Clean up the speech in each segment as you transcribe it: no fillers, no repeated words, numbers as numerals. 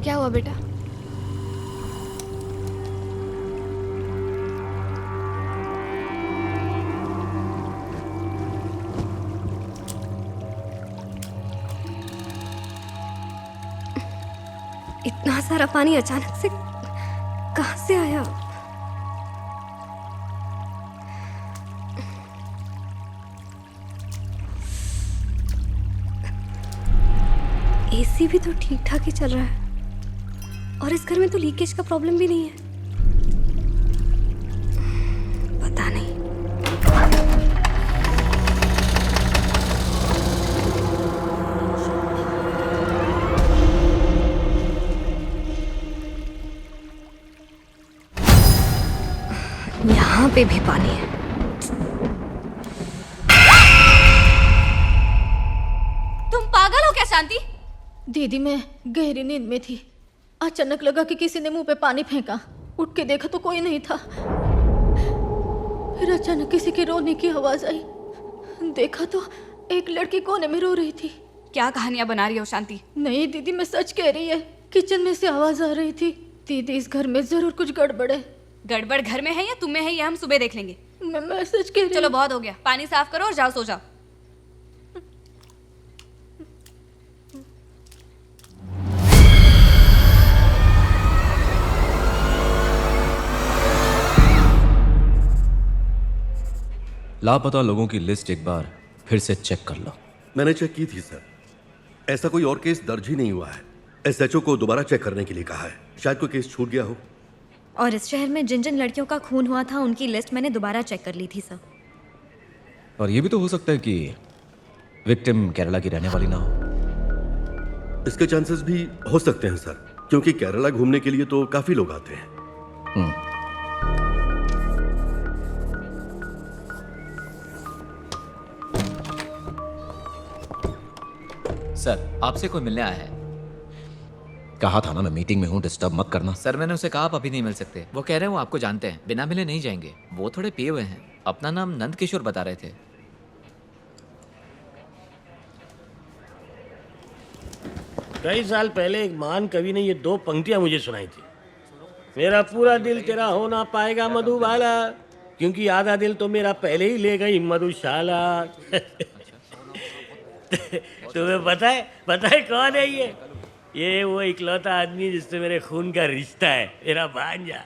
क्या हुआ बेटा? इतना सारा पानी अचानक से कहां से आया? एसी भी तो ठीक ठाक ही चल रहा है और इस घर में तो लीकेज का प्रॉब्लम भी नहीं है। पता नहीं। यहाँ पे भी पानी है। तुम पागल हो क्या शांति? दीदी मैं गहरी नींद में थी। अचानक लगा कि किसी ने मुंह पे पानी फेंका। उठ के देखा तो कोई नहीं था। फिर अचानक किसी के रोने की आवाज आई। देखा तो एक लड़की कोने में रो रही थी। क्या कहानियां बना रही हो शांति? नहीं दीदी मैं सच कह रही है। किचन में से आवाज आ रही थी। दीदी इस घर में जरूर कुछ गड़बड़ है। गड़बड़ घर में है या तुम में है, ये हम सुबह देख लेंगे। मैं सच कह रही चलो बहुत हो गया, पानी साफ करो और जाओ सो जाओ। लापता लोगों की लिस्ट एक बार फिर से चेक कर लो। मैंने चेक की थी सर, ऐसा कोई और केस दर्ज ही नहीं हुआ है। एसएचओ को दोबारा चेक करने के लिए कहा है, शायद कोई केस छूट गया हो। और इस शहर में जिन जिन लड़कियों का खून हुआ था उनकी लिस्ट मैंने दोबारा चेक कर ली थी सर। और ये भी तो हो सकता है कि विक्टिम केरला की रहने वाली ना हो। इसके चांसेस भी हो सकते हैं सर, क्योंकि केरला घूमने के लिए तो काफी लोग आते हैं। सर आपसे कोई मिलने आया है। कहा था ना मैं मीटिंग में हूं, डिस्टर्ब मत करना। सर मैंने उसे कहा आप अभी नहीं मिल सकते। वो कह रहे हैं वो आपको जानते हैं, बिना मिले नहीं जाएंगे। वो थोड़े पिए हुए हैं। अपना नाम नंद किशोर बता रहे थे। कई साल पहले एक महान कवि ने ये 2 पंक्तियां मुझे सुनाई थी। मेरा पूरा दिल तेरा हो ना पाएगा मधुबाला, क्योंकि आधा दिल तो मेरा पहले ही ले गई मधुशाला। तुम्हें पता है कौन है ये वो इकलौता आदमी जिससे मेरे खून का रिश्ता है, मेरा भांजा।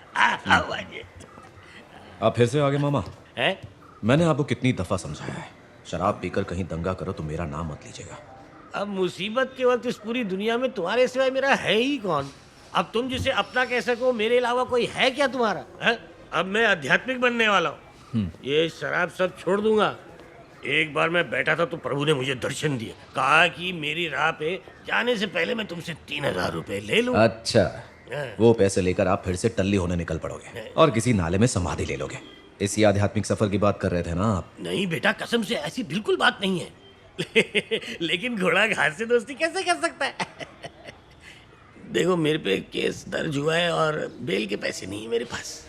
भांजे। आप फिर से आगे मामा। है? मैंने आपको कितनी दफा समझाया है, शराब पीकर कहीं दंगा करो तो मेरा नाम मत लीजिएगा। अब मुसीबत के वक्त इस पूरी दुनिया में तुम्हारे सिवाय मेरा है ही कौन? अब तुम जिसे अपना कह सको मेरे अलावा कोई है क्या तुम्हारा? है? अब मैं आध्यात्मिक बनने वाला हूँ। ये शराब सब छोड़ दूंगा। एक बार मैं बैठा था तो प्रभु ने मुझे दर्शन दिए, कहा कि मेरी राह पे जाने से पहले मैं तुमसे 3000 रुपए ले लूं। अच्छा, वो पैसे लेकर आप फिर से टल्ली होने निकल पड़ोगे और किसी नाले में समाधि ले लोगे। इसी आध्यात्मिक सफर की बात कर रहे थे ना आप? नहीं बेटा, कसम से ऐसी बिल्कुल बात नहीं है। लेकिन घोड़ा घास से दोस्ती कैसे कर सकता है? देखो मेरे पे केस दर्ज हुआ है और बेल के पैसे नहीं है मेरे पास।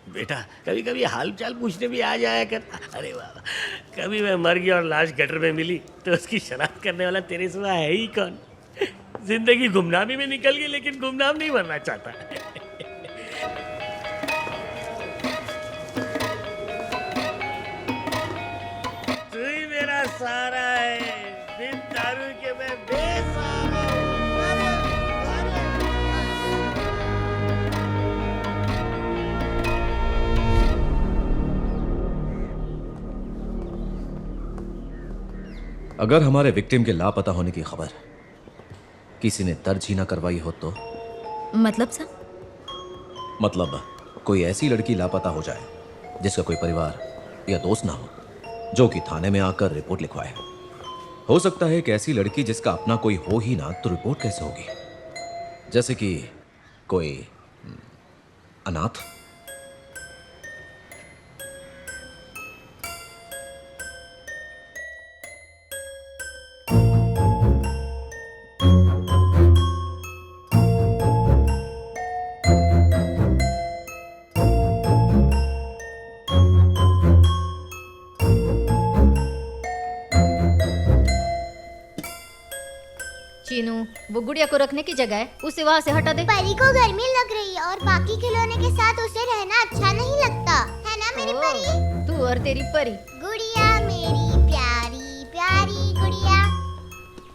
बेटा कभी कभी हाल चाल पूछने भी आ जाया कर। अरे वाह, कभी मैं मर गया और लाश गटर में मिली तो उसकी शनाख्त करने वाला तेरे सिवा है ही कौन? जिंदगी गुमनामी में निकल गई, लेकिन गुमनाम नहीं बनना चाहता। तू ही मेरा सहारा है, बिन दारू के मैं बेसहारा हूं। अगर हमारे विक्टिम के लापता होने की खबर किसी ने दर्ज ही ना करवाई हो तो? मतलब सर? मतलब कोई ऐसी लड़की लापता हो जाए जिसका कोई परिवार या दोस्त ना हो, जो कि थाने में आकर रिपोर्ट लिखवाए। हो सकता है कि ऐसी लड़की जिसका अपना कोई हो ही ना, तो रिपोर्ट कैसे होगी? जैसे कि कोई अनाथ। चीनू, वो गुड़िया को रखने की जगह है, उसे वहाँ से हटा दे। परी को गर्मी लग रही है और बाकी खिलौने के साथ उसे रहना अच्छा नहीं लगता, है ना मेरी परी? तू और तेरी परी। गुड़िया मेरी प्यारी प्यारी गुड़िया,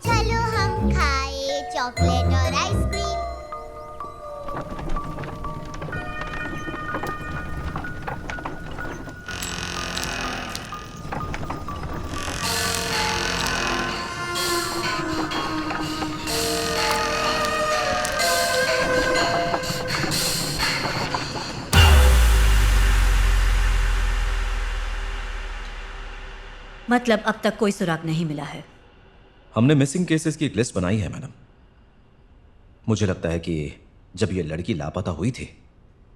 चलो हम खाए चॉकलेट और आइसक्रीम। मतलब अब तक कोई सुराग नहीं मिला है? हमने मिसिंग केसेस की एक लिस्ट बनाई है मैडम। मुझे लगता है कि जब ये लड़की लापता हुई थी,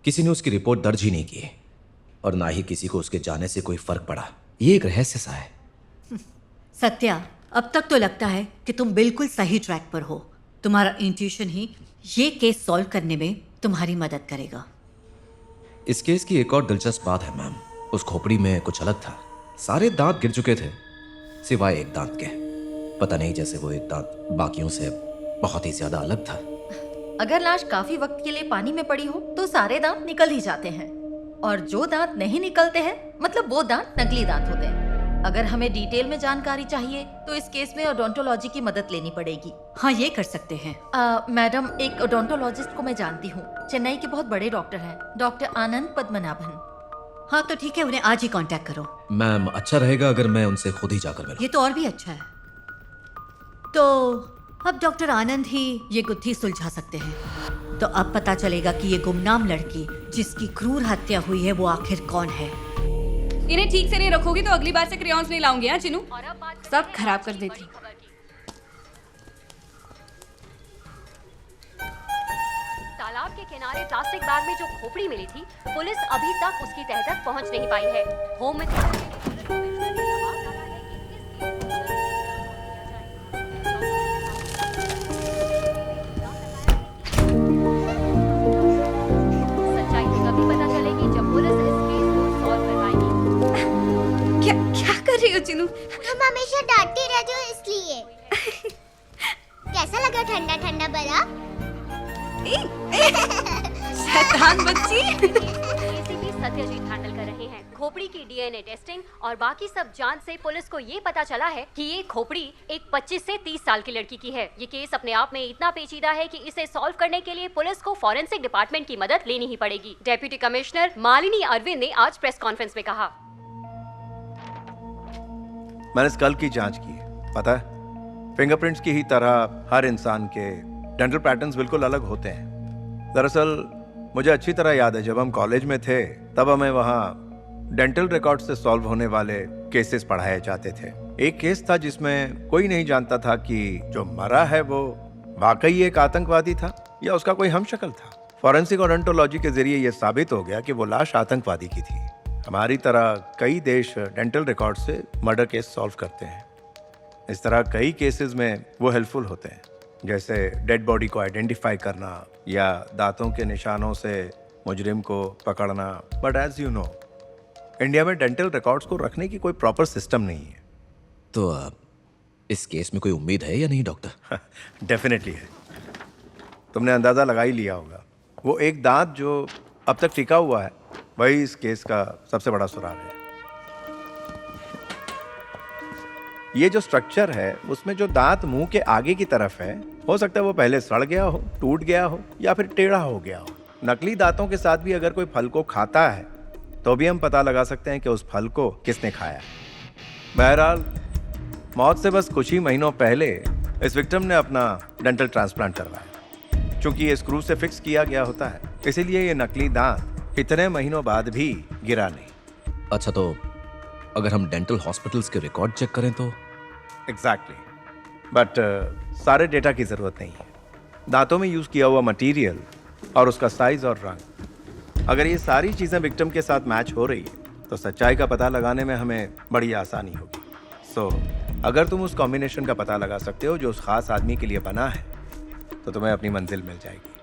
किसी ने उसकी रिपोर्ट दर्ज ही नहीं की और ना ही किसी को उसके जाने से कोई फर्क पड़ा। ये एक रहस्य सा है। सत्या, अब तक तो लगता है कि तुम बिल्कुल सही ट्रैक पर हो। तुम्हारा इंट्यूशन ही ये केस सॉल्व करने में तुम्हारी मदद करेगा। इस केस की एक और दिलचस्प बात है मैम, उस खोपड़ी में कुछ अलग था। सारे दांत गिर चुके थे सिवाय एक दांत के। पता नहीं, जैसे वो एक दांत बाकियों से बहुत ही ज्यादा अलग था। अगर लाश काफी वक्त के लिए पानी में पड़ी हो तो सारे दांत निकल ही जाते हैं, और जो दांत नहीं निकलते हैं मतलब वो दांत नकली दांत होते हैं। अगर हमें डिटेल में जानकारी चाहिए तो इस केस में ओडोंटोलॉजी की मदद लेनी पड़ेगी। हाँ, ये कर सकते हैं। मैडम, एक ओडोंटोलॉजिस्ट को मैं जानती हूँ, चेन्नई के बहुत बड़े डॉक्टर हैं, डॉक्टर आनंद पद्मनाभन। हाँ तो ठीक है, उन्हें आज ही कांटेक्ट करो। मैम, अच्छा रहेगा अगर मैं उनसे खुद ही जाकर मिलूं। ये तो और भी अच्छा है। तो अब डॉक्टर आनंद ही ये गुत्थी सुलझा सकते हैं। तो अब पता चलेगा कि ये गुमनाम लड़की जिसकी क्रूर हत्या हुई है वो आखिर कौन है। इन्हें ठीक से नहीं रखोगी तो अगली बार से क्रेयॉन्स नहीं लाऊंगी। हाँ चिनू, सब खराब कर देती। तालाब के किनारे प्लास्टिक बैग में जो खोपड़ी मिली थी, पुलिस अभी तक उसकी तह तक पहुंच नहीं पाई है। होम सच्चाई कभी पता चलेगी जब पुलिस इस केस को सॉल्व कर पाएगी। क्या कर रही हो चिनू? तुम हमेशा डांटती रहती हो इसलिए। कैसा लगा ठंडा ठंडा बर्फ? शैतान बच्ची। एसीपी सत्यजीत हैंडल कर रहे हैं खोपड़ी की डीएनए टेस्टिंग और बाकी सब जांच से पुलिस को ये पता चला है कि ये खोपड़ी एक 25 से 30 साल की लड़की की है। ये केस अपने आप में इतना पेचीदा है कि इसे सॉल्व करने के लिए पुलिस को फॉरेंसिक डिपार्टमेंट की मदद लेनी ही पड़ेगी। डेप्यूटी कमिश्नर मालिनी अरविंद ने आज प्रेस कॉन्फ्रेंस में कहा, मैंने स्कल की जांच की है। पता है, फिंगरप्रिंट्स की ही तरह हर इंसान के डेंटल पैटर्न्स बिल्कुल अलग होते हैं। दरअसल मुझे अच्छी तरह याद है, जब हम कॉलेज में थे तब हमें वहाँ डेंटल रिकॉर्ड से सॉल्व होने वाले केसेस पढ़ाए जाते थे। एक केस था जिसमें कोई नहीं जानता था कि जो मरा है वो वाकई एक आतंकवादी था या उसका कोई हमशक्ल था। फॉरेंसिक ओडोंटोलॉजी के जरिए यह साबित हो गया कि वो लाश आतंकवादी की थी। हमारी तरह कई देश डेंटल रिकॉर्ड से मर्डर केस सॉल्व करते हैं। इस तरह कई केसेस में वो हेल्पफुल होते हैं, जैसे डेड बॉडी को आइडेंटिफाई करना या दांतों के निशानों से मुजरिम को पकड़ना। But as you know, India में डेंटल रिकॉर्ड्स को रखने की कोई प्रॉपर सिस्टम नहीं है। तो इस केस में कोई उम्मीद है या नहीं डॉक्टर? डेफिनेटली है। तुमने अंदाजा लगा ही लिया होगा, वो एक दांत जो अब तक टिका हुआ है वही इस केस का सबसे बड़ा सुराग है। ये जो स्ट्रक्चर है उसमें जो दांत मुंह के आगे की तरफ है, हो सकता है वो पहले सड़ गया हो, टूट गया हो या फिर टेढ़ा हो गया हो। नकली दांतों के साथ भी अगर कोई फल को खाता है तो भी हम पता लगा सकते हैं कि उस फल को किसने खाया। बहरहाल, मौत से बस कुछ ही महीनों पहले इस विक्टिम ने अपना डेंटल ट्रांसप्लांट करवाया। चूंकि ये स्क्रू से फिक्स किया गया होता है, इसीलिए ये नकली दांत इतने महीनों बाद भी गिरा नहीं। अच्छा, तो अगर हम डेंटल हॉस्पिटल्स के रिकॉर्ड चेक करें तो? एग्जैक्टली, बट सारे डेटा की ज़रूरत नहीं है। दांतों में यूज़ किया हुआ मटेरियल और उसका साइज और रंग, अगर ये सारी चीज़ें विक्टिम के साथ मैच हो रही है तो सच्चाई का पता लगाने में हमें बड़ी आसानी होगी। सो अगर तुम उस कॉम्बिनेशन का पता लगा सकते हो जो उस खास आदमी के लिए बना है तो तुम्हें अपनी मंजिल मिल जाएगी।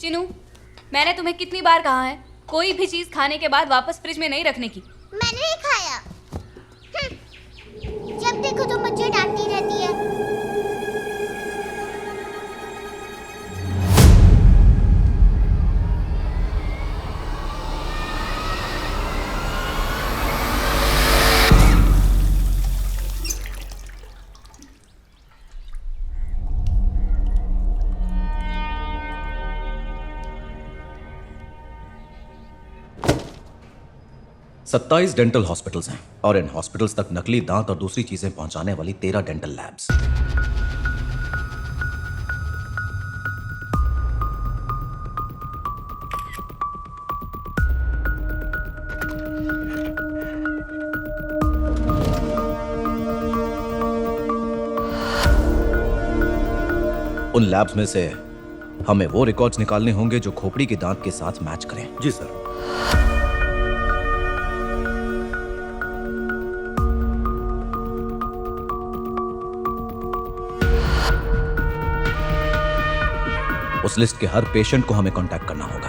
चिनू, मैंने तुम्हें कितनी बार कहा है कोई भी चीज खाने के बाद वापस फ्रिज में नहीं रखने की। मैंने नहीं खाया। जब देखो तो मुझे डांटती रहती है। सत्ताईस डेंटल हॉस्पिटल्स हैं और इन हॉस्पिटल्स तक नकली दांत और दूसरी चीजें पहुंचाने वाली 13 डेंटल लैब्स। उन लैब्स में से हमें वो रिकॉर्ड्स निकालने होंगे जो खोपड़ी के दांत के साथ मैच करें। जी सर। उस लिस्ट के हर पेशेंट को हमें कांटेक्ट करना होगा।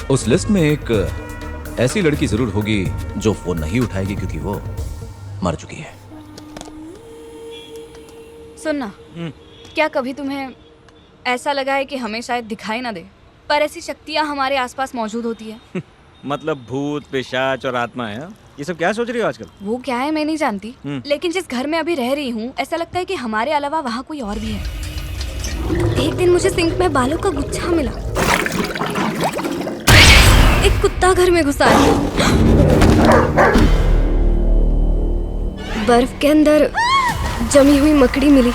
उस लिस्ट में एक ऐसी लड़की जरूर होगी जो फोन नहीं उठाएगी क्योंकि वो मर चुकी है। सुनना, क्या कभी तुम्हें ऐसा लगा है कि हमें शायद दिखाई ना दे पर ऐसी शक्तियां हमारे आसपास मौजूद होती है? मतलब भूत, पिशाच और आत्मा है? ये सब क्या सोच रही हो आजकल? वो क्या है मैं नहीं जानती, लेकिन जिस घर में अभी रह रही हूँ ऐसा लगता है कि हमारे अलावा वहाँ कोई और भी है। एक दिन मुझे सिंक में बालों का गुच्छा मिला। एक कुत्ता घर में घुसा है। बर्फ के अंदर जमी हुई मकड़ी मिली।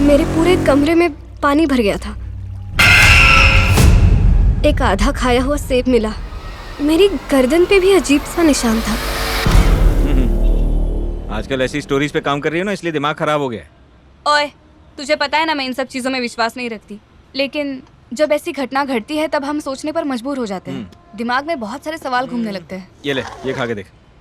मेरे पूरे कमरे में पानी भर गया था। एक आधा खाया हुआ सेब मिला। मेरी गर्दन पे भी अजीब सा निशान था। आजकल ऐसी स्टोरीज पे काम कर रही हो ना, इसलिए दिमाग खराब हो गया है। ओए, तुझे पता है ना मैं इन सब चीजों में विश्वास नहीं रखती, लेकिन जब ऐसी घटना घटती है तब हम सोचने पर मजबूर हो जाते हैं। दिमाग में बहुत सारे सवाल घूमने लगते हैं। ये ले, ये खा के देख।